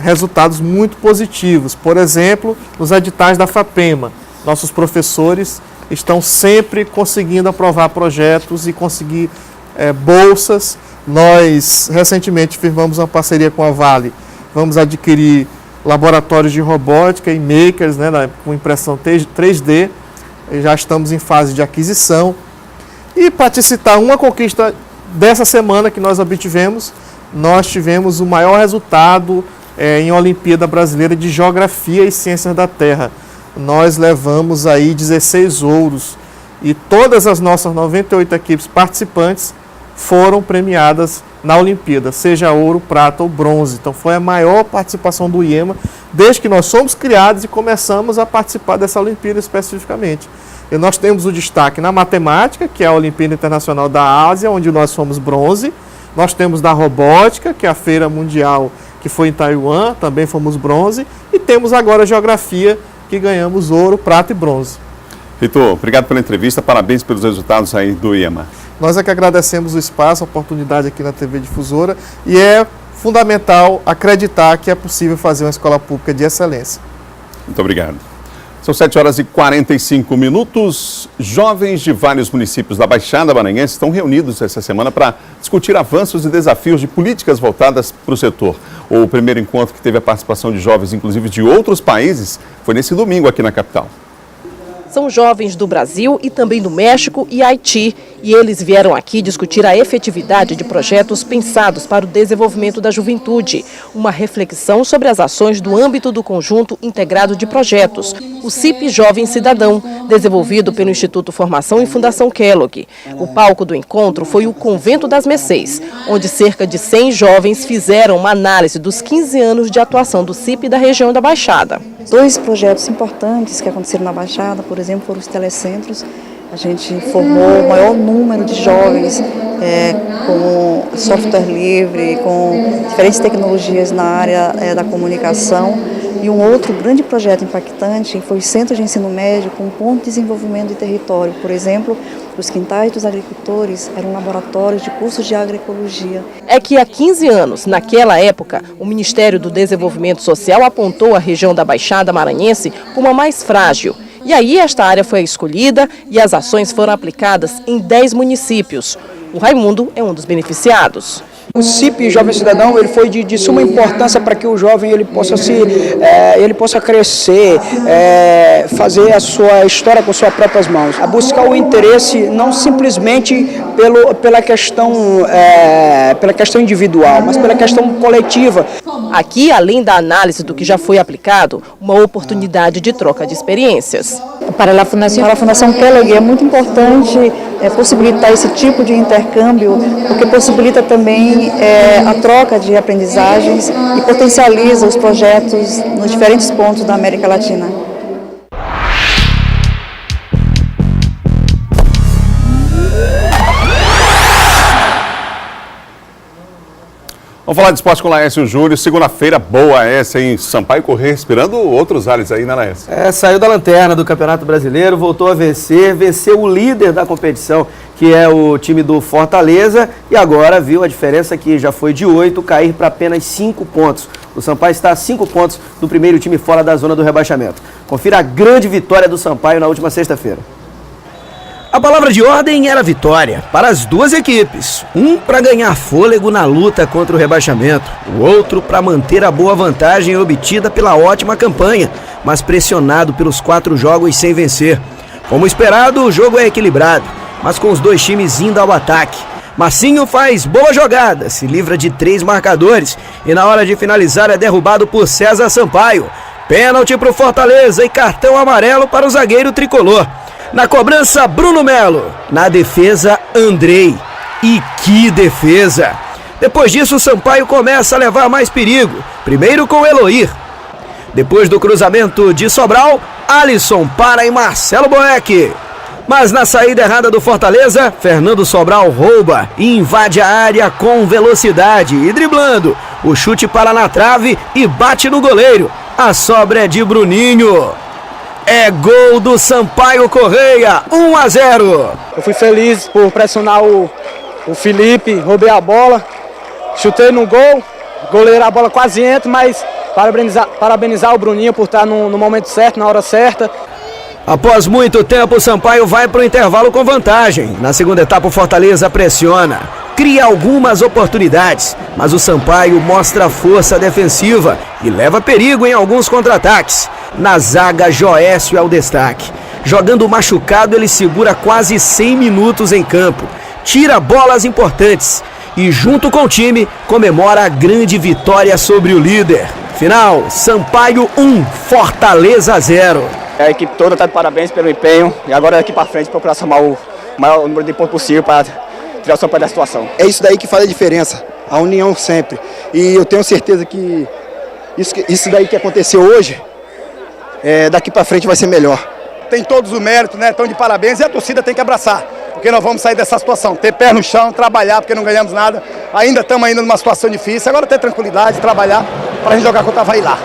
resultados muito positivos. Por exemplo, nos editais da FAPEMA, nossos professores estão sempre conseguindo aprovar projetos e conseguir bolsas. Nós recentemente firmamos uma parceria com a Vale. Vamos adquirir laboratórios de robótica e makers, né, com impressão 3D. Já estamos em fase de aquisição. E para te citar uma conquista dessa semana que nós obtivemos, nós tivemos o maior resultado em Olimpíada Brasileira de Geografia e Ciências da Terra. Nós levamos aí 16 ouros e todas as nossas 98 equipes participantes foram premiadas na Olimpíada, seja ouro, prata ou bronze. Então foi a maior participação do IEMA desde que nós somos criados e começamos a participar dessa Olimpíada especificamente. E nós temos o destaque na matemática, que é a Olimpíada Internacional da Ásia, onde nós fomos bronze. Nós temos da robótica, que é a feira mundial que foi em Taiwan, também fomos bronze. E temos agora a geografia, que ganhamos ouro, prata e bronze. Reitor, obrigado pela entrevista, parabéns pelos resultados aí do IEMA. Nós é que agradecemos o espaço, a oportunidade aqui na TV Difusora, e é fundamental acreditar que é possível fazer uma escola pública de excelência. Muito obrigado. São 7h45. Jovens de vários municípios da Baixada Maranhense estão reunidos essa semana para discutir avanços e desafios de políticas voltadas para o setor. O primeiro encontro que teve a participação de jovens, inclusive de outros países, foi nesse domingo aqui na capital. São jovens do Brasil e também do México e Haiti. E eles vieram aqui discutir a efetividade de projetos pensados para o desenvolvimento da juventude. Uma reflexão sobre as ações do âmbito do Conjunto Integrado de Projetos, o CIP Jovem Cidadão, desenvolvido pelo Instituto Formação e Fundação Kellogg. O palco do encontro foi o Convento das Mercês, onde cerca de 100 jovens fizeram uma análise dos 15 anos de atuação do CIP da região da Baixada. 2 projetos importantes que aconteceram na Baixada, por exemplo, foram os telecentros. A gente formou o maior número de jovens com software livre, com diferentes tecnologias na área da comunicação. E um outro grande projeto impactante foi o Centro de Ensino Médio com ponto de desenvolvimento de território. Por exemplo, os quintais dos agricultores eram laboratórios de cursos de agroecologia. É que há 15 anos, naquela época, o Ministério do Desenvolvimento Social apontou a região da Baixada Maranhense como a mais frágil. E aí esta área foi escolhida e as ações foram aplicadas em 10 municípios. O Raimundo é um dos beneficiados. O CIP Jovem Cidadão ele foi de suma importância para que o jovem ele possa crescer, fazer a sua história com suas próprias mãos, a buscar o interesse não simplesmente pela questão individual, mas pela questão coletiva. Aqui, além da análise do que já foi aplicado, uma oportunidade de troca de experiências. Para a Fundação Kellogg é muito importante possibilitar esse tipo de intercâmbio, porque possibilita também a troca de aprendizagens e potencializa os projetos nos diferentes pontos da América Latina. Vamos falar de esporte com o Laércio Júnior. Segunda-feira boa essa, hein? Sampaio Corrêa respirando outros ares aí, né, Laércio? Saiu da lanterna do Campeonato Brasileiro, voltou a vencer, venceu o líder da competição, que é o time do Fortaleza, e agora viu a diferença que já foi de 8, cair para apenas 5 pontos. O Sampaio está a 5 pontos do primeiro time fora da zona do rebaixamento. Confira a grande vitória do Sampaio na última sexta-feira. A palavra de ordem era vitória para as duas equipes. Um para ganhar fôlego na luta contra o rebaixamento, o outro para manter a boa vantagem obtida pela ótima campanha, mas pressionado pelos 4 jogos sem vencer. Como esperado, o jogo é equilibrado, mas com os dois times indo ao ataque. Marcinho faz boa jogada, se livra de 3 marcadores e na hora de finalizar é derrubado por César Sampaio. Pênalti para o Fortaleza e cartão amarelo para o zagueiro tricolor. Na cobrança, Bruno Melo. Na defesa, Andrei. E que defesa! Depois disso, o Sampaio começa a levar mais perigo. Primeiro com Eloir. Depois do cruzamento de Sobral, Alisson para em Marcelo Boeck. Mas na saída errada do Fortaleza, Fernando Sobral rouba e invade a área com velocidade e driblando. O chute para na trave e bate no goleiro. A sobra é de Bruninho. É gol do Sampaio Corrêa, 1-0. Eu fui feliz por pressionar o Felipe, roubei a bola, chutei no gol, goleiro a bola quase entra, mas parabenizar o Bruninho por estar no momento certo, na hora certa. Após muito tempo, o Sampaio vai para o intervalo com vantagem. Na segunda etapa, o Fortaleza pressiona, cria algumas oportunidades, mas o Sampaio mostra força defensiva e leva perigo em alguns contra-ataques. Na zaga, Joécio é o destaque. Jogando machucado, ele segura quase 100 minutos em campo, tira bolas importantes e, junto com o time, comemora a grande vitória sobre o líder. Final, Sampaio 1, Fortaleza 0. A equipe toda está de parabéns pelo empenho e agora daqui para frente procurar somar o maior número de pontos possível para tirar o Sampaio da situação. É isso daí que faz a diferença, a união sempre. E eu tenho certeza que isso daí que aconteceu hoje, daqui para frente vai ser melhor. Tem todos os méritos, né? Estão de parabéns e a torcida tem que abraçar, porque nós vamos sair dessa situação, ter pé no chão, trabalhar, porque não ganhamos nada. Ainda estamos numa situação difícil, agora ter tranquilidade, trabalhar para a gente jogar contra o Avaí lá.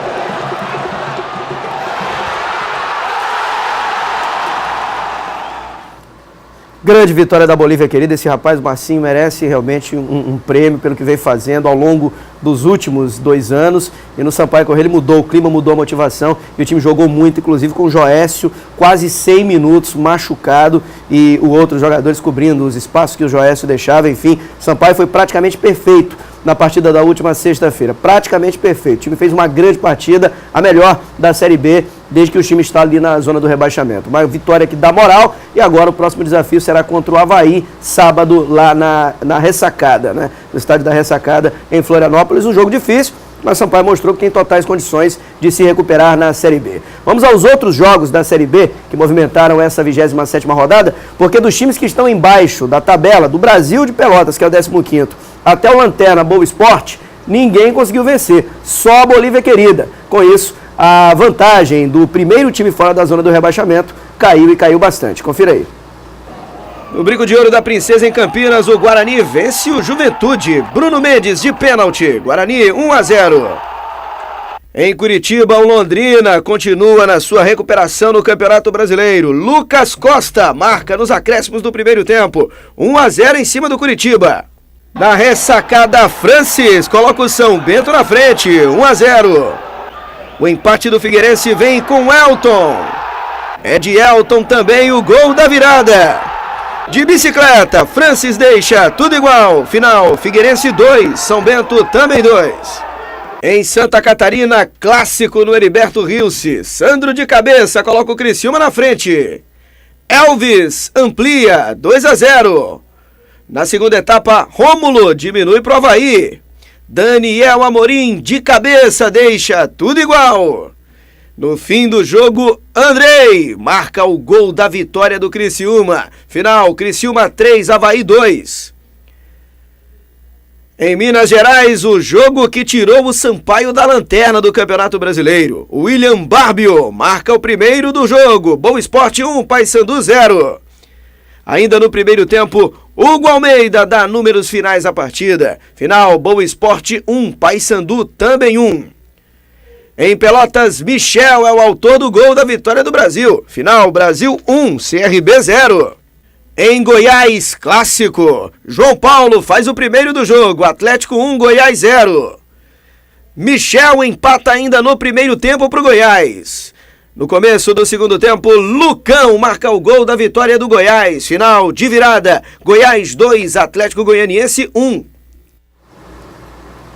Grande vitória da Bolívia querida, esse rapaz, o Marcinho, merece realmente um prêmio pelo que vem fazendo ao longo dos últimos 2 anos. E no Sampaio Corrêa ele mudou o clima, mudou a motivação e o time jogou muito, inclusive com o Joécio, quase 100 minutos machucado e os outros jogadores cobrindo os espaços que o Joécio deixava. Enfim, o Sampaio foi praticamente perfeito na partida da última sexta-feira, praticamente perfeito. O time fez uma grande partida, a melhor da Série B, desde que o time está ali na zona do rebaixamento. Uma vitória que dá moral e agora o próximo desafio será contra o Avaí, sábado lá na Ressacada, né? No estádio da Ressacada, em Florianópolis. Um jogo difícil, mas o Sampaio mostrou que tem totais condições de se recuperar na Série B. Vamos aos outros jogos da Série B que movimentaram essa 27ª rodada, porque dos times que estão embaixo da tabela, do Brasil de Pelotas, que é o 15º, até o Lanterna Boa Esporte, ninguém conseguiu vencer, só a Bolívia querida. Com isso, a vantagem do primeiro time fora da zona do rebaixamento caiu e caiu bastante. Confira aí. No Brinco de Ouro da Princesa em Campinas, o Guarani vence o Juventude. Bruno Mendes de pênalti. Guarani 1-0. Em Curitiba, o Londrina continua na sua recuperação no Campeonato Brasileiro. Lucas Costa marca nos acréscimos do primeiro tempo. 1-0 em cima do Curitiba. Na Ressacada, Francis coloca o São Bento na frente. 1-0. O empate do Figueirense vem com Elton. É de Elton também o gol da virada. De bicicleta, Francis deixa tudo igual. Final, Figueirense 2, São Bento também 2. Em Santa Catarina, clássico no Heriberto Rilse. Sandro de cabeça coloca o Criciúma na frente. Elvis amplia 2-0. Na segunda etapa, Rômulo diminui para o Avaí. Daniel Amorim de cabeça deixa tudo igual. No fim do jogo, Andrei marca o gol da vitória do Criciúma. Final, Criciúma 3, Avaí 2. Em Minas Gerais, o jogo que tirou o Sampaio da lanterna do Campeonato Brasileiro. William Barbio marca o primeiro do jogo. Boa Esporte 1, Paysandu 0. Ainda no primeiro tempo, Hugo Almeida dá números finais à partida. Final, Boa Esporte 1, Paysandu também 1. Em Pelotas, Michel é o autor do gol da vitória do Brasil. Final, Brasil 1, CRB 0. Em Goiás, clássico, João Paulo faz o primeiro do jogo, Atlético 1, Goiás 0. Michel empata ainda no primeiro tempo para o Goiás. No começo do segundo tempo, Lucão marca o gol da vitória do Goiás. Final de virada, Goiás 2, Atlético Goianiense 1.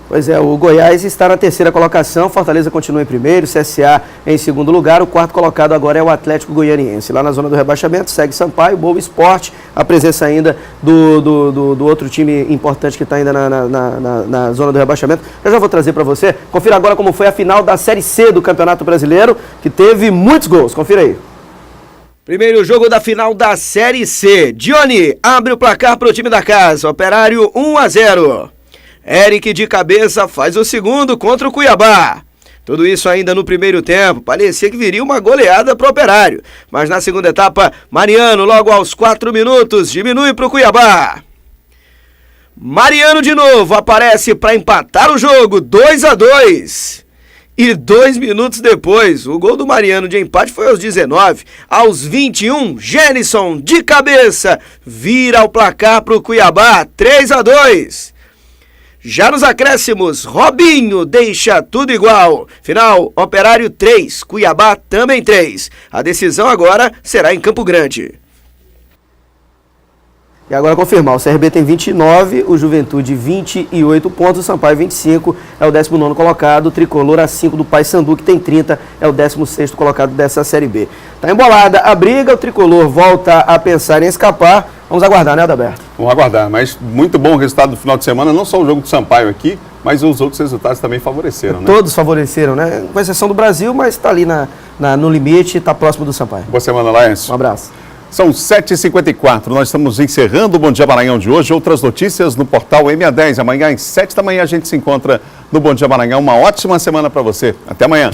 Pois é, o Goiás está na terceira colocação, Fortaleza continua em primeiro, CSA em segundo lugar, o quarto colocado agora é o Atlético Goianiense. Lá na zona do rebaixamento segue Sampaio, Boa Esporte, a presença ainda do outro time importante que está ainda na zona do rebaixamento. Eu já vou trazer para você, confira agora como foi a final da Série C do Campeonato Brasileiro, que teve muitos gols, confira aí. Primeiro jogo da final da Série C, Dione abre o placar para o time da casa, Operário 1-0. Eric de cabeça faz o segundo contra o Cuiabá. Tudo isso ainda no primeiro tempo, parecia que viria uma goleada para o Operário. Mas na segunda etapa, Mariano, logo aos 4 minutos, diminui para o Cuiabá. Mariano de novo aparece para empatar o jogo, 2-2. E 2 minutos depois, o gol do Mariano de empate foi aos 19. Aos 21, Gênison de cabeça vira o placar para o Cuiabá, 3-2. Já nos acréscimos, Robinho deixa tudo igual. Final, Operário 3, Cuiabá também 3. A decisão agora será em Campo Grande. E agora confirmar, o CRB tem 29, o Juventude 28 pontos, o Sampaio 25, é o 19º colocado, o Tricolor a 5 do Paysandu, que tem 30, é o 16º colocado dessa Série B. Tá embolada a briga, o Tricolor volta a pensar em escapar, vamos aguardar, né, Adalberto? Vamos aguardar, mas muito bom o resultado do final de semana, não só o jogo do Sampaio aqui, mas os outros resultados também favoreceram, né? Todos favoreceram, né? Com exceção do Brasil, mas está ali no limite, está próximo do Sampaio. Boa semana, Laércio. Um abraço. São 7h54, nós estamos encerrando o Bom Dia Maranhão de hoje. Outras notícias no portal MA10. Amanhã às 7 da manhã a gente se encontra no Bom Dia Maranhão. Uma ótima semana para você. Até amanhã.